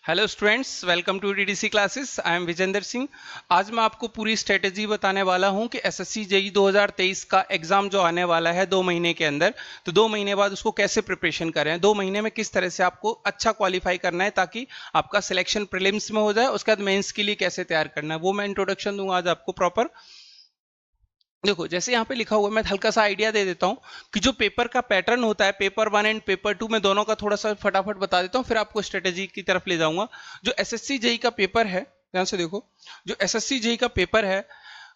Hello students, welcome to DDC classes. I am Vijendra Singh. आज मैं आपको पूरी स्ट्रेटेजी बताने वाला हूं कि एसएससी जेई 2023 का एग्जाम जो आने वाला है 2 महीने के अंदर, तो 2 महीने बाद उसको कैसे प्रिपरेशन करें, 2 महीने में किस तरह से आपको अच्छा क्वालिफाई करना है ताकि आपका सिलेक्शन प्रीलिम्स में हो जाए, उसके बाद मेंस के लिए कैसे तैयार करना है वो मैं इंट्रोडक्शन दूंगा आज आपको प्रॉपर। देखो, जैसे यहाँ पे लिखा हुआ है, मैं हल्का सा आइडिया दे देता हूँ कि जो पेपर का पैटर्न होता है, पेपर 1 एंड पेपर 2 में दोनों का थोड़ा सा फटाफट बता देता हूँ, फिर आपको स्ट्रेटेजी की तरफ ले जाऊंगा। जो एसएससी जेई का पेपर है, ध्यान से देखो, जो एसएससी जेई का पेपर है,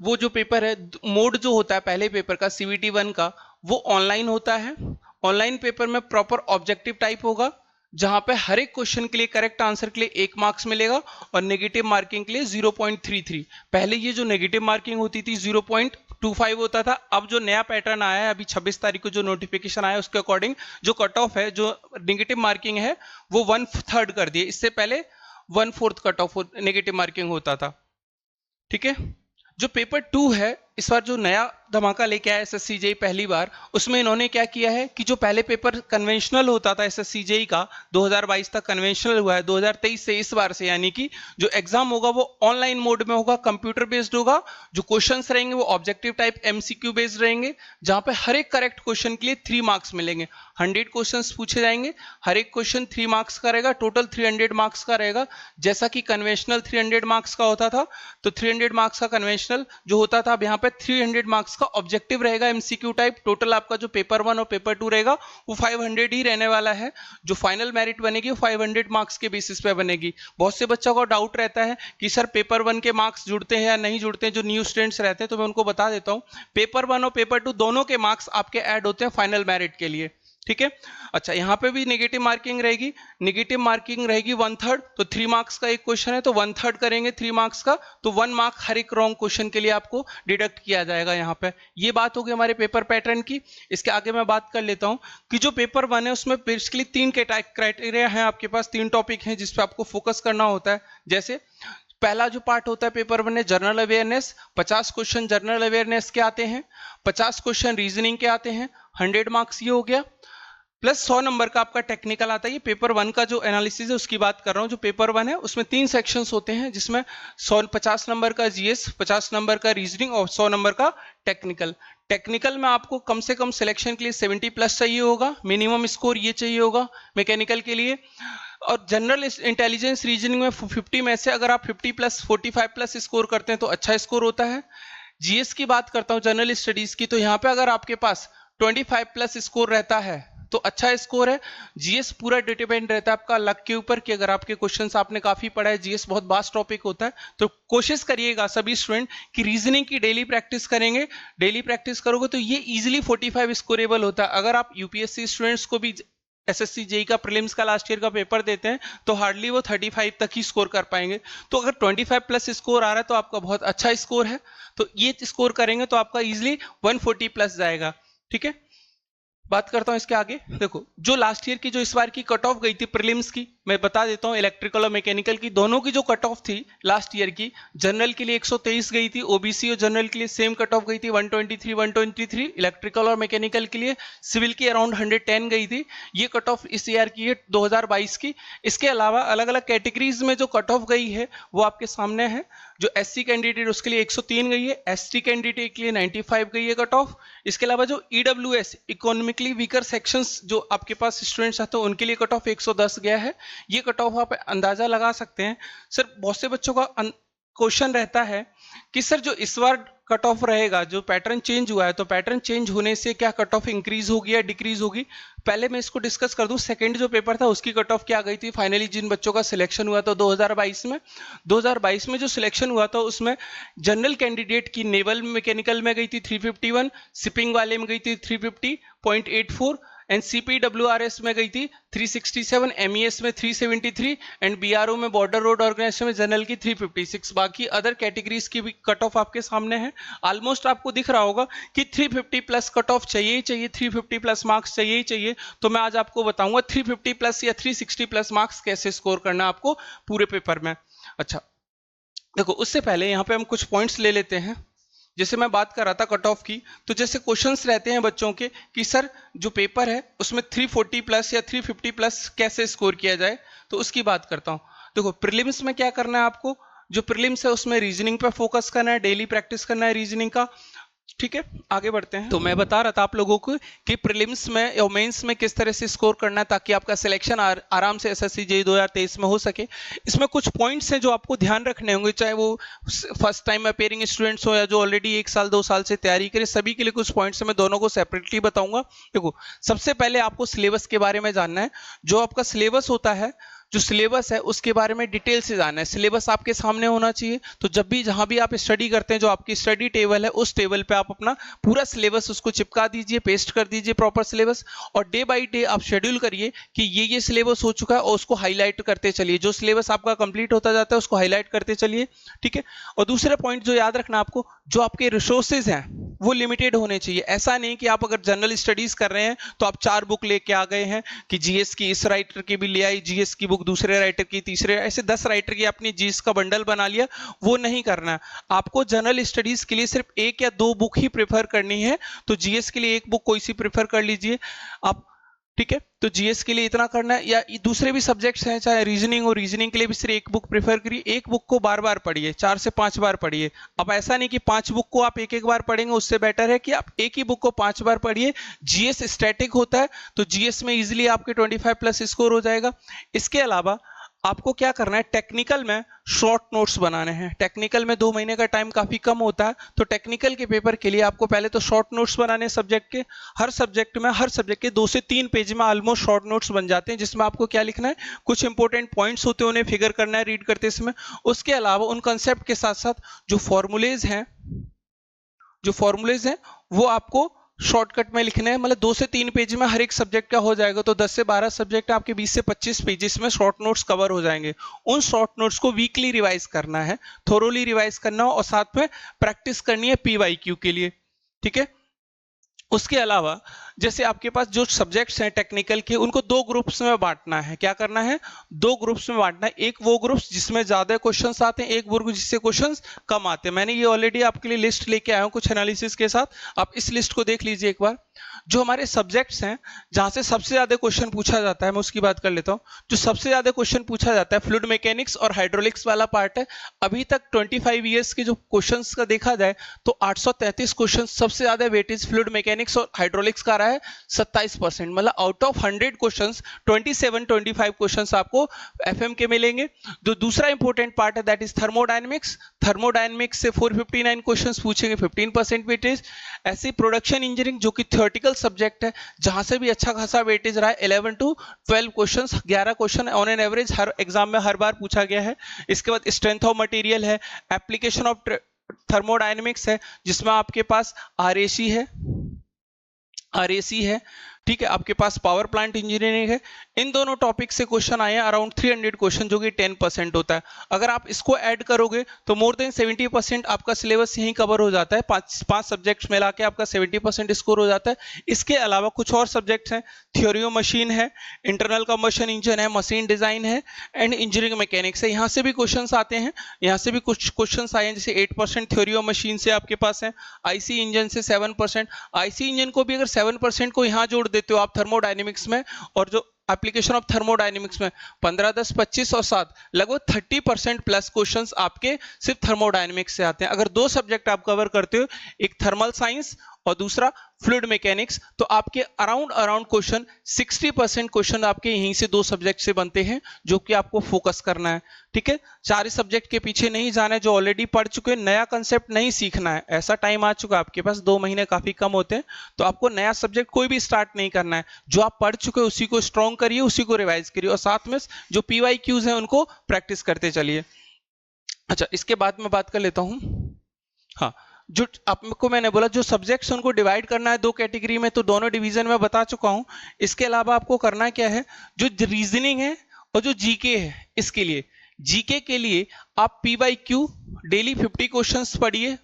वो जो पेपर है, मोड जो होता है पहले पेपर का सीवीटी 1 का, वो ऑनलाइन होता है। ऑनलाइन पेपर में प्रॉपर ऑब्जेक्टिव टाइप होगा, जहां पे हर एक क्वेश्चन के लिए करेक्ट आंसर के लिए 1 मार्क्स मिलेगा और नेगेटिव मार्किंग के लिए 0.33। पहले ये जो नेगेटिव मार्किंग होती थी 0.25 होता था। अब जो नया पैटर्न आया है, अभी 26 तारीख को जो नोटिफिकेशन आया, उसके अकॉर्डिंग जो कट ऑफ है, जो नेगेटिव मार्किंग है, वो 1/3 कर दिए। इससे पहले 1/4 कट ऑफ नेगेटिव मार्किंग होता था। ठीक है। जो पेपर 2 है, इस बार जो नया धमाका लेके आया एसएससी जेई पहली बार, उसमें इन्होंने क्या किया है कि जो पहले पेपर कन्वेंशनल होता था एसएससी जेई का, 2022 तक कन्वेंशनल हुआ है, 2023 से इस बार से, यानी कि जो एग्जाम होगा वो ऑनलाइन मोड में होगा, कंप्यूटर बेस्ड होगा। जो क्वेश्चंस रहेंगे वो ऑब्जेक्टिव टाइप एमसीक्यू बेस्ड रहेंगे, जहां पे हर एक करेक्ट क्वेश्चन के लिए 3 मार्क्स मिलेंगे। 100 क्वेश्चंस पूछे जाएंगे, हर एक क्वेश्चन 3 मार्क्स का रहेगा, टोटल 300 मार्क्स का रहेगा। जैसा कि कन्वेंशनल 300 मार्क्स का होता था, तो 300 मार्क्स का कन्वेंशनल जो होता था, अब यहाँ पे 300 मार्क्स का ऑब्जेक्टिव रहेगा एमसीक्यू टाइप। टोटल आपका जो पेपर 1 और पेपर 2 रहेगा वो 500 ही रहने वाला है। जो फाइनल मेरिट बनेगी वो 500 मार्क्स के बेसिस पे बनेगी। बहुत से बच्चों को डाउट रहता है कि सर पेपर 1 के मार्क्स जुड़ते हैं या नहीं जुड़ते हैं, जो न्यू स्टूडेंट्स रहते हैं, तो मैं उनको बता देता हूँ, पेपर 1 और पेपर 2 दोनों के मार्क्स आपके ऐड होते हैं फाइनल मेरिट के लिए। ठीक है। अच्छा, यहाँ पे भी नेगेटिव मार्किंग रहेगी। नेगेटिव मार्किंग रहेगी 1/3, तो 3 मार्क्स का एक क्वेश्चन है तो 1/3 करेंगे 3 मार्क्स का, तो 1 मार्क हर एक रॉन्ग क्वेश्चन के लिए आपको डिडक्ट किया जाएगा। यहाँ पे ये बात होगी हमारे पेपर पैटर्न की। इसके आगे मैं बात कर लेता हूँ कि जो पेपर 1 है उसमें बेसिकली 3 क्राइटेरिया है आपके पास, 3 टॉपिक हैं जिसपे आपको फोकस करना होता है। जैसे पहला जो पार्ट होता है पेपर 1 में, general awareness, 50 question general awareness के आते हैं, 50 क्वेश्चन रीजनिंग के आते हैं, 100 मार्क्स ये हो गया, प्लस 100 नंबर का आपका टेक्निकल आता है। ये पेपर 1 का जो एनालिसिस है उसकी बात कर रहा हूँ। जो पेपर 1 है उसमें 3 सेक्शंस होते हैं, जिसमें 50 नंबर का जीएस, 50 नंबर का रीजनिंग और 100 नंबर का टेक्निकल। टेक्निकल में आपको कम से कम सिलेक्शन के लिए 70 प्लस चाहिए होगा, मिनिमम स्कोर ये चाहिए होगा मैकेनिकल के लिए। और जनरल इंटेलिजेंस रीजनिंग में 50 में से अगर आप 50 प्लस 45 प्लस स्कोर करते हैं तो अच्छा स्कोर होता है। जीएस की बात करता हूँ, जनरल स्टडीज की, तो यहाँ पे अगर आपके पास 25 प्लस स्कोर रहता है तो अच्छा स्कोर है। जीएस पूरा डिपेंड रहता है आपका लक के ऊपर, कि अगर आपके क्वेश्चंस आपने काफी पढ़ा है, जीएस बहुत वास्ट टॉपिक होता है, तो कोशिश करिएगा सभी स्टूडेंट कि रीजनिंग की डेली प्रैक्टिस करेंगे। डेली प्रैक्टिस करोगे तो ये इजीली 45 स्कोरेबल होता है। अगर आप यूपीएससी स्टूडेंट्स को भी एसएससी जेई का प्रीलिम्स का लास्ट ईयर का पेपर देते हैं तो हार्डली वो 35 तक ही स्कोर कर पाएंगे। तो अगर 25 प्लस स्कोर आ रहा है तो आपका बहुत अच्छा स्कोर है, तो ये स्कोर करेंगे तो आपका इजीली 140 प्लस जाएगा। ठीक है। बात करता हूं इसके आगे। देखो, जो लास्ट ईयर की जो इस बार की कट ऑफ गई थी प्रीलिम्स की, मैं बता देता हूं, इलेक्ट्रिकल और मैकेनिकल की दोनों की जो कट ऑफ थी लास्ट ईयर की, जनरल के लिए 123 गई थी, ओबीसी और जनरल के लिए सेम कट ऑफ गई थी 123, इलेक्ट्रिकल और मैकेनिकल के लिए, सिविल की अराउंड 110 गई थी। ये कट ऑफ इस ईयर की है 2022 की। इसके अलावा अलग अलग कैटेगरीज में जो कट ऑफ गई है वो आपके सामने है। जो एससी कैंडिडेट उसके लिए 103 गई है, एसटी कैंडिडेट के लिए 95 गई है कट ऑफ। इसके अलावा जो ईडब्ल्यूएस इकोनॉमिकली वीकर सेक्शंस जो आपके पास स्टूडेंट्स आते हैं उनके लिए कट ऑफ 110 गया है। ये कट ऑफ आप अंदाजा लगा सकते हैं। सर, बहुत से बच्चों का क्वेश्चन रहता है कि सर जो इस बार कट ऑफ रहेगा, जो पैटर्न चेंज हुआ है, तो पैटर्न चेंज होने से क्या कट ऑफ इंक्रीज होगी या डिक्रीज होगी। पहले मैं इसको डिस्कस कर दूं, सेकंड जो पेपर था उसकी कट ऑफ क्या गई थी फाइनली, जिन बच्चों का सिलेक्शन हुआ था 2022 में। 2022 में जो सिलेक्शन हुआ था उसमें जनरल कैंडिडेट की नेवल मैकेनिकल में गई थी 351, शिपिंग वाले में गई थी 350.84, एंड सीपीडब्ल्यूआरएस में गई थी 367, एमईएस में 373 एंड बीआरओ में बॉर्डर रोड ऑर्गेनाइजेशन में जनरल की 356। बाकी अदर कैटेगरीज की भी कट ऑफ आपके सामने है। ऑलमोस्ट आपको दिख रहा होगा कि 350 प्लस कट ऑफ चाहिए ही चाहिए, 350 प्लस मार्क्स चाहिए ही चाहिए। तो मैं आज आपको बताऊंगा 350 प्लस या 360 प्लस मार्क्स कैसे स्कोर करना आपको पूरे पेपर में। अच्छा, देखो, उससे पहले यहाँ पे हम कुछ पॉइंट्स ले लेते हैं। जैसे मैं बात कर रहा था कट ऑफ की, तो जैसे क्वेश्चंस रहते हैं बच्चों के कि सर जो पेपर है उसमें 340 प्लस या 350 प्लस कैसे स्कोर किया जाए, तो उसकी बात करता हूँ। देखो प्रीलिम्स में क्या करना है आपको, जो प्रीलिम्स है उसमें रीजनिंग पे फोकस करना है, डेली प्रैक्टिस करना है रीजनिंग का। ठीक है, आगे बढ़ते हैं। तो मैं बता रहा था आप लोगों को कि प्रीलिम्स में और मेंस में किस तरह से स्कोर करना है ताकि आपका सिलेक्शन आराम से एसएससी जेईई 2023 में हो सके। इसमें कुछ पॉइंट्स हैं जो आपको ध्यान रखने होंगे, चाहे वो फर्स्ट टाइम अपेयरिंग स्टूडेंट्स हो या जो ऑलरेडी 1 साल 2 साल से तैयारी करें, सभी के लिए कुछ पॉइंट्स मैं दोनों को सेपरेटली बताऊंगा। देखो सबसे पहले आपको सिलेबस के बारे में जानना है। जो आपका सिलेबस होता है, जो सिलेबस है उसके बारे में डिटेल से जानना है। सिलेबस आपके सामने होना चाहिए, तो जब भी जहां भी आप स्टडी करते हैं, जो आपकी स्टडी टेबल है उस टेबल पे आप अपना पूरा सिलेबस उसको चिपका दीजिए, पेस्ट कर दीजिए प्रॉपर सिलेबस, और डे बाय डे आप शेड्यूल करिए कि ये सिलेबस हो चुका है और उसको हाईलाइट करते चलिए। जो सिलेबस आपका कंप्लीट होता जाता है उसको हाईलाइट करते चलिए। ठीक है, और दूसरा पॉइंट जो याद रखना आपको, जो आपके रिसोर्सेज हैं वो लिमिटेड होने चाहिए। ऐसा नहीं कि आप अगर जनरल स्टडीज कर रहे हैं तो आप 4 बुक लेके आ गए हैं कि जीएस की इस राइटर की भी ले आई, जीएस की बुक दूसरे राइटर की, तीसरे, ऐसे 10 राइटर की अपनी जीएस का बंडल बना लिया। वो नहीं करना है आपको। जनरल स्टडीज के लिए सिर्फ 1 या 2 बुक ही प्रेफर करनी है, तो जीएस के लिए 1 बुक कोई सी प्रेफर कर लीजिए आप। ठीक है, तो जीएस के लिए इतना करना है, या दूसरे भी सब्जेक्ट्स हैं चाहे रीजनिंग हो, रीजनिंग के लिए भी सिर्फ 1 बुक प्रेफर करिए। 1 बुक को बार बार पढ़िए, 4 से 5 बार पढ़िए। अब ऐसा नहीं कि 5 बुक को आप एक बार पढ़ेंगे, उससे बेटर है कि आप एक ही बुक को 5 बार पढ़िए। जीएस स्टैटिक होता है तो जीएस में इजीली आपके 25+ स्कोर हो जाएगा। इसके अलावा आपको क्या करना है, टेक्निकल में शॉर्ट नोट्स बनाने हैं। टेक्निकल में 2 महीने का टाइम काफी कम होता है, तो टेक्निकल के पेपर के लिए आपको पहले तो शॉर्ट नोट्स बनाने हैं सब्जेक्ट के। हर सब्जेक्ट के 2 से 3 पेज में ऑलमोस्ट शॉर्ट नोट्स बन जाते हैं, जिसमें आपको क्या लिखना है, कुछ इंपॉर्टेंट पॉइंट्स होते हैं उन्हें फिगर करना है रीड करते समय। उसके अलावा उन कंसेप्ट के साथ साथ जो फॉर्मूलेज हैं वो आपको शॉर्टकट में लिखने हैं। मतलब 2 से 3 पेज में हर एक सब्जेक्ट का हो जाएगा, तो 10 से 12 सब्जेक्ट आपके 20 से 25 पेजेस में शॉर्ट नोट्स कवर हो जाएंगे। उन शॉर्ट नोट्स को वीकली रिवाइज करना है, थोरोली रिवाइज करना हो, और साथ में प्रैक्टिस करनी है पीवाईक्यू के लिए। ठीक है, उसके अलावा जैसे आपके पास जो सब्जेक्ट्स हैं टेक्निकल के, उनको 2 ग्रुप्स में बांटना है। क्या करना है, 2 ग्रुप्स में बांटना है। एक वो ग्रुप्स जिसमें ज्यादा क्वेश्चंस आते हैं, एक ग्रुप जिससे क्वेश्चंस कम आते हैं। मैंने ये ऑलरेडी आपके लिए लिस्ट लेके आया हूं कुछ एनालिसिस के साथ, आप इस लिस्ट को देख लीजिए एक बार। जो हमारे सब्जेक्ट्स हैं जहां से सबसे ज्यादा क्वेश्चन पूछा जाता है, मैं उसकी बात कर लेता हूं। जो सबसे ज्यादा क्वेश्चन पूछा जाता है फ्लूइड मैकेनिक्स और हाइड्रोलिक्स वाला पार्ट है। अभी तक 25 ईयर्स के जो क्वेश्चंस का देखा जाए तो 833 क्वेश्चन सबसे ज्यादा वेटेज फ्लूइड मैकेनिक्स और हाइड्रोलिक्स का रहा है, 27%। मतलब आउट ऑफ 100 क्वेश्चंस 27-25 क्वेश्चंस आपको एफएम के मिलेंगे। जो दूसरा इंपॉर्टेंट पार्ट है दैट इज थर्मोडायनेमिक्स। थर्मोडायनेमिक्स से 459 क्वेश्चंस पूछेंगे, 15% वेटेज। ऐसे प्रोडक्शन इंजीनियरिंग जो कि थियोरेटिकल सब्जेक्ट है, जहां से भी अच्छा खासा वेटेज रहा है, 11 to 12 questions, 11 question on an average her exam में हर बार पूछा गया है। इसके बाद स्ट्रेंथ ऑफ मटेरियल है, एप्लीकेशन ऑफ थर्मोडायनेमिक्स है, जिसमें आपके पास आरएसी है। ठीक है, आपके पास पावर प्लांट इंजीनियरिंग है। इन दोनों टॉपिक से क्वेश्चन आए हैं अराउंड 300 क्वेश्चन, जो कि 10% होता है। अगर आप इसको ऐड करोगे तो मोर देन 70% आपका सिलेबस यहीं कवर हो जाता है। 5 सब्जेक्ट्स मिला के आपका 70% स्कोर हो जाता है। इसके अलावा कुछ और सब्जेक्ट्स हैं, थ्योरी ऑफ मशीन है, इंटरनल कंबशन इंजन है, मशीन डिजाइन है, एंड इंजीनियरिंग मैकेनिक्स है। यहाँ से भी क्वेश्चन आते हैं, यहाँ से भी कुछ क्वेश्चन आए हैं, जैसे 8% थ्योरी ऑफ मशीन से आपके पास है, आईसी इंजन से 7%। आईसी इंजन को भी अगर 7% को यहाँ जोड़ देते हो आप थर्मोडायनेमिक्स में, और जो एप्लीकेशन ऑफ थर्मोडायनेमिक्स में 15, 10, 25 और 7, लगभग 30% प्लस क्वेश्चंस आपके सिर्फ थर्मोडायनेमिक्स से आते हैं। अगर 2 सब्जेक्ट आप कवर करते हो, एक थर्मल साइंस और दूसरा फ्लूइड मैकेनिक्स, तो आपके अराउंड क्वेश्चन 60% क्वेश्चन आपके यहीं से 2 सब्जेक्ट से बनते हैं, जो कि आपको फोकस करना है। ठीक है, 4 सब्जेक्ट के पीछे नहीं जाना है जो ऑलरेडी पढ़ चुके हैं, नया कंसेप्ट नहीं सीखना है। ऐसा टाइम आ चुका है आपके पास, 2 महीने काफी कम होते हैं, तो आपको नया सब्जेक्ट कोई भी स्टार्ट नहीं करना है। जो आप पढ़ चुके हैं उसी को स्ट्रॉन्ग करिए, उसी को रिवाइज करिए, और साथ में जो पीवाईक्यूज हैं उनको प्रैक्टिस करते चलिए। अच्छा, इसके बाद मैं बात कर लेता हूं, हाँ, जो आपको मैंने बोला जो सब्जेक्ट्स उनको डिवाइड करना है 2 कैटेगरी में, तो दोनों डिवीजन में बता चुका हूं। इसके अलावा आपको करना क्या है, जो रीजनिंग है और जो जीके है, इसके लिए जीके के लिए आप पीवाईक्यू डेली 50 क्वेश्चंस पढ़िए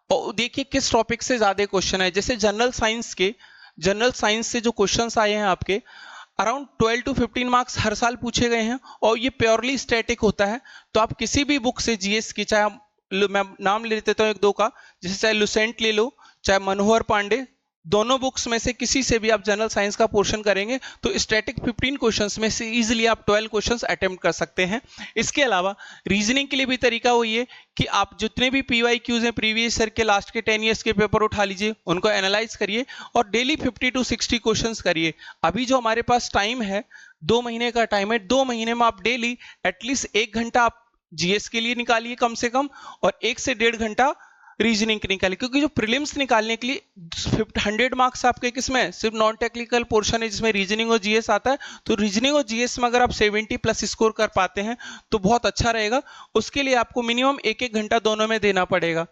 और देखिए किस टॉपिक से ज्यादा क्वेश्चन है। जैसे जनरल साइंस से जो क्वेश्चंस आए हैं आपके अराउंड 12 to 15 मार्क्स हर साल पूछे गए हैं, और ये प्योरली स्टैटिक होता है। तो आप किसी भी बुक से जीएस की, चाहे मैं नाम ले लेता हूँ 1-2 का, जैसे चाहे लुसेंट ले लो, चाहे मनोहर पांडे, दोनों बुक्स में से किसी से भी आप जनरल साइंस का पोर्शन करेंगे तो स्टैटिक 15 क्वेश्चंस में से इजीली आप 12 क्वेश्चंस अटेम्प्ट कर सकते हैं। इसके अलावा रीजनिंग के लिए भी तरीका वही है कि आप जितने भी PYQs हैं प्रीवियस ईयर के लास्ट के 10 ईयर्स के पेपर उठा लीजिए, उनको एनालाइज करिए और डेली 50 to 60 क्वेश्चंस करिए। अभी जो हमारे पास टाइम है 2 महीने का टाइम है, 2 महीने में आप डेली एटलीस्ट 1 घंटा आप जीएस के लिए निकालिए कम से कम, और 1 से 1.5 घंटा रीजनिंग के निकालिए, क्योंकि जो प्रीलिम्स निकालने के लिए 100 मार्क्स आपके किसमें सिर्फ नॉन टेक्निकल पोर्शन है जिसमें रीजनिंग और जीएस आता है। तो रीजनिंग और जीएस में अगर आप 70 प्लस स्कोर कर पाते हैं तो बहुत अच्छा रहेगा। उसके लिए आपको मिनिमम 1-1 घंटा दोनों में देना पड़ेगा,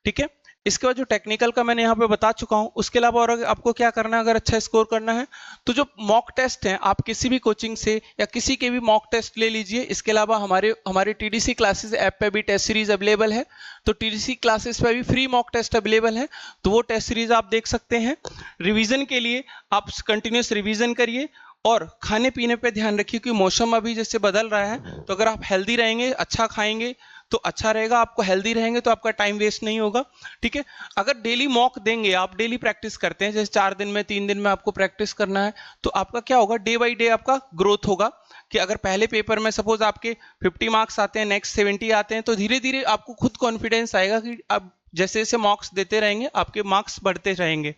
ठीक है। इसके बाद जो टेक्निकल का मैंने यहाँ पे बता चुका हूँ, उसके अलावा और आपको क्या करना है अगर अच्छा स्कोर करना है तो जो मॉक टेस्ट हैं आप किसी भी कोचिंग से या किसी के भी मॉक टेस्ट ले लीजिए। इसके अलावा हमारे टीडीसी क्लासेस ऐप पे भी टेस्ट सीरीज अवेलेबल है, तो टीडीसी क्लासेस पे भी फ्री मॉक टेस्ट अवेलेबल है, तो वो टेस्ट सीरीज आप देख सकते हैं। रिवीजन के लिए आप कंटिन्यूस रिवीजन करिए और खाने पीने पे ध्यान रखिए कि मौसम अभी जैसे बदल रहा है, तो अगर आप हेल्दी रहेंगे, अच्छा खाएंगे तो अच्छा रहेगा, आपको हेल्दी रहेंगे तो आपका टाइम वेस्ट नहीं होगा, ठीक है। अगर डेली मॉक देंगे, आप डेली प्रैक्टिस करते हैं, जैसे 4 दिन में 3 दिन में आपको प्रैक्टिस करना है, तो आपका क्या होगा, डे बाई डे आपका ग्रोथ होगा। कि अगर पहले पेपर में सपोज आपके 50 मार्क्स आते हैं, नेक्स्ट 70 आते हैं, तो धीरे धीरे आपको खुद कॉन्फिडेंस आएगा कि आप जैसे जैसे मॉक्स देते रहेंगे आपके मार्क्स बढ़ते रहेंगे,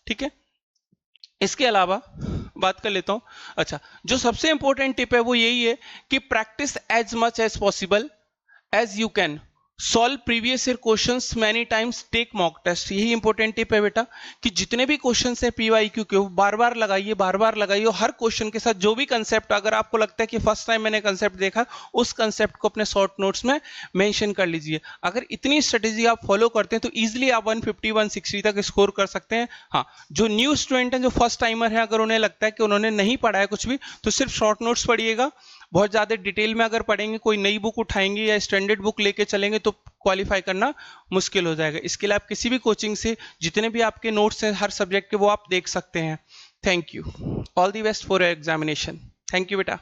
ठीक है। इसके अलावा बात कर लेता हूं, अच्छा जो सबसे इंपॉर्टेंट टिप है वो यही है कि practice as much as possible as you can, solve previous year questions many times, take mock test. यही इंपॉर्टेंट टिप है बेटा कि जितने भी क्वेश्चंस हैं PYQ के बार बार लगाइए, बार बार लगाइए, और हर क्वेश्चन के साथ जो भी कंसेप्ट अगर आपको लगता है कि फर्स्ट टाइम मैंने कंसेप्ट देखा, उस कंसेप्ट को अपने शॉर्ट नोट्स में मेंशन कर लीजिए। अगर इतनी स्ट्रेटेजी आप फॉलो करते हैं तो ईजिली आप 150 160 तक स्कोर कर सकते हैं। हाँ, जो न्यू स्टूडेंट हैं, जो फर्स्ट टाइमर है, अगर उन्हें लगता है कि उन्होंने नहीं पढ़ा है कुछ भी, तो सिर्फ शॉर्ट नोट्स पढ़िएगा। बहुत ज्यादा डिटेल में अगर पढ़ेंगे, कोई नई बुक उठाएंगे या स्टैंडर्ड बुक लेके चलेंगे तो क्वालिफाई करना मुश्किल हो जाएगा। इसके लिए आप किसी भी कोचिंग से जितने भी आपके नोट्स हैं हर सब्जेक्ट के, वो आप देख सकते हैं। Thank you, all the best for your examination. Thank you बेटा।